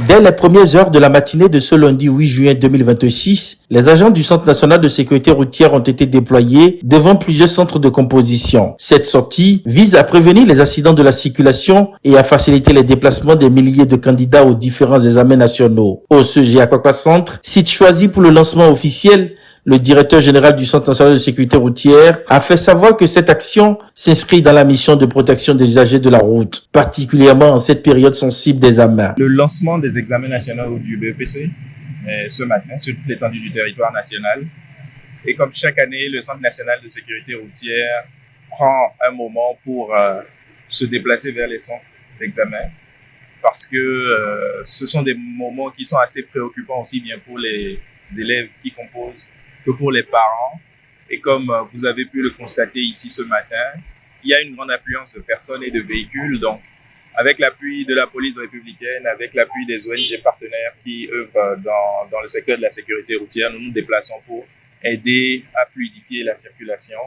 Dès les premières heures de la matinée de ce lundi 8 juin 2026, les agents du Centre national de sécurité routière ont été déployés devant plusieurs centres de composition. Cette sortie vise à prévenir les accidents de la circulation et à faciliter les déplacements des milliers de candidats aux différents examens nationaux. Au CG Aquaqua Centre, site choisi pour le lancement officiel, le directeur général du Centre national de sécurité routière a fait savoir que cette action s'inscrit dans la mission de protection des usagers de la route, particulièrement en cette période sensible d'examen. Le lancement des examens nationaux du BEPC ce matin sur toute l'étendue du territoire national. Et comme chaque année, le Centre national de sécurité routière prend un moment pour se déplacer vers les centres d'examen parce que ce sont des moments qui sont assez préoccupants aussi bien pour les élèves qui composent que pour les parents. Et comme vous avez pu le constater ici ce matin, il y a une grande affluence de personnes et de véhicules. Donc, avec l'appui de la police républicaine, avec l'appui des ONG partenaires qui œuvrent dans le secteur de la sécurité routière, nous nous déplaçons pour aider à fluidifier la circulation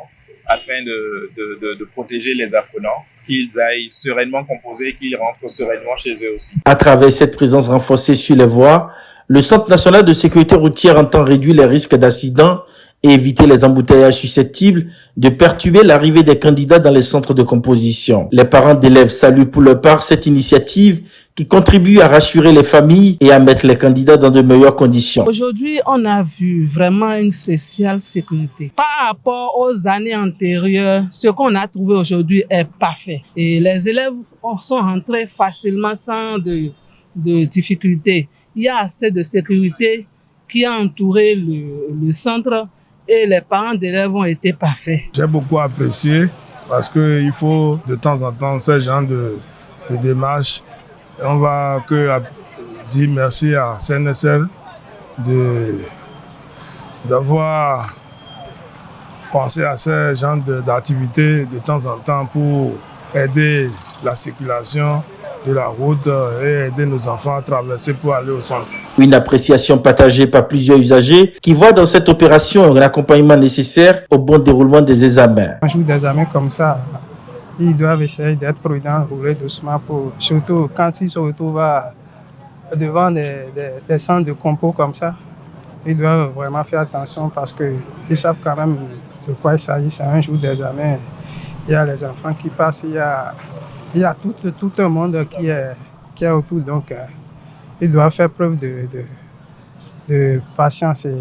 afin de protéger les apprenants, qu'ils aillent sereinement composer, qu'ils rentrent sereinement chez eux aussi. À travers cette présence renforcée sur les voies, le Centre national de sécurité routière entend réduire les risques d'accidents et éviter les embouteillages susceptibles de perturber l'arrivée des candidats dans les centres de composition. Les parents d'élèves saluent pour leur part cette initiative qui contribue à rassurer les familles et à mettre les candidats dans de meilleures conditions. Aujourd'hui, on a vu vraiment une spéciale sécurité. Par rapport aux années antérieures, ce qu'on a trouvé aujourd'hui est parfait. Et les élèves sont rentrés facilement sans de difficultés. Il y a assez de sécurité qui a entouré le centre et les parents d'élèves ont été parfaits. J'ai beaucoup apprécié parce qu'il faut de temps en temps ce genre de démarche. Et on va dire merci à CNSL d'avoir pensé à ce genre d'activité de temps en temps pour aider la circulation de la route et aider nos enfants à traverser pour aller au centre. Une appréciation partagée par plusieurs usagers qui voient dans cette opération un accompagnement nécessaire au bon déroulement des examens. Un jour d'examen comme ça, ils doivent essayer d'être prudents, rouler doucement, surtout quand ils se retrouvent devant des centres de compos comme ça. Ils doivent vraiment faire attention parce qu'ils savent quand même de quoi il s'agit. C'est un jour d'examen. Il y a les enfants qui passent, il y a tout un monde qui est autour. Donc, ils doivent faire preuve de patience et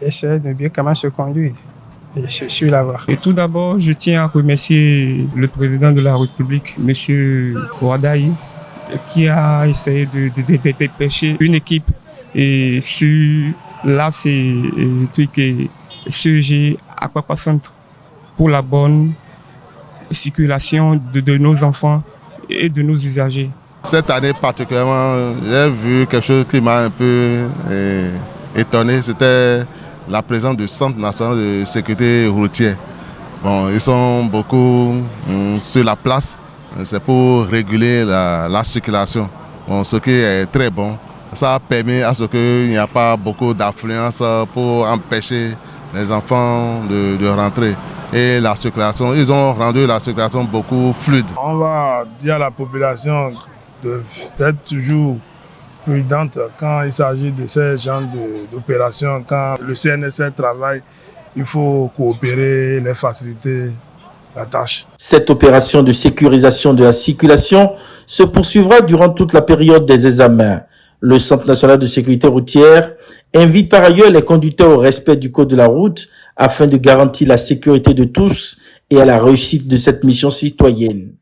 essayer de bien comment se conduire. Et je suis là. Et tout d'abord, je tiens à remercier le président de la République, M. Ouadaï, qui a essayé de dépêcher une équipe et sur là c'est CG Aquaqua Centre pour la bonne circulation de nos enfants et de nos usagers. Cette année particulièrement, j'ai vu quelque chose qui m'a un peu étonné, c'était la présence du Centre national de sécurité routière. Bon, ils sont beaucoup sur la place, c'est pour réguler la circulation, bon, ce qui est très bon. Ça a permis à ce qu'il n'y a pas beaucoup d'affluence pour empêcher les enfants de rentrer. Et la circulation, ils ont rendu la circulation beaucoup fluide. On va dire à la population d'être toujours prudente quand il s'agit de ces genres d'opérations. Quand le CNSL travaille, il faut coopérer, les faciliter la tâche. Cette opération de sécurisation de la circulation se poursuivra durant toute la période des examens. Le Centre national de sécurité routière invite par ailleurs les conducteurs au respect du code de la route afin de garantir la sécurité de tous et à la réussite de cette mission citoyenne.